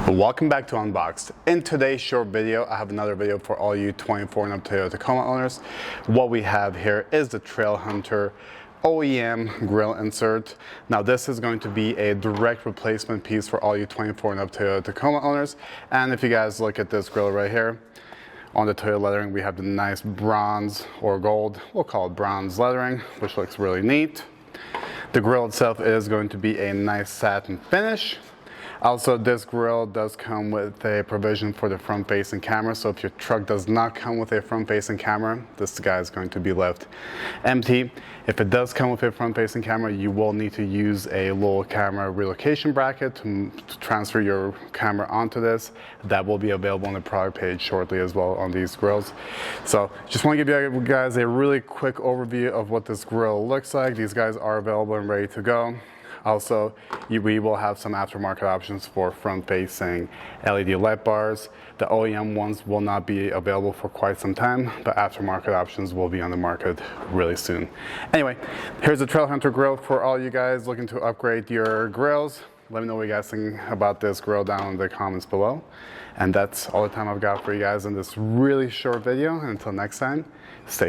Welcome back to Unboxed. In today's short video, I have another video for all you 24 and up Toyota Tacoma owners. What we have here is the Trailhunter OEM grill insert. Now this is going to be a direct replacement piece for all you 24 and up Toyota Tacoma owners. And if you guys look at this grill right here, on the Toyota lettering, we have the nice bronze or gold, we'll call it bronze lettering, which looks really neat. The grill itself is going to be a nice satin finish. Also, this grill does come with a provision for the front-facing camera, so if your truck does not come with a front-facing camera, this guy is going to be left empty. If it does come with a front-facing camera, you will need to use a little camera relocation bracket to transfer your camera onto this. That will be available on the product page shortly as well on these grills. So just want to give you guys a really quick overview of what this grill looks like. These guys are available and ready to go. Also, we will have some aftermarket options for front-facing LED light bars. The OEM ones will not be available for quite some time, but aftermarket options will be on the market really soon. Anyway, here's the Trailhunter grill for all you guys looking to upgrade your grills. Let me know what you guys think about this grill down in the comments below. And that's all the time I've got for you guys in this really short video. Until next time, stay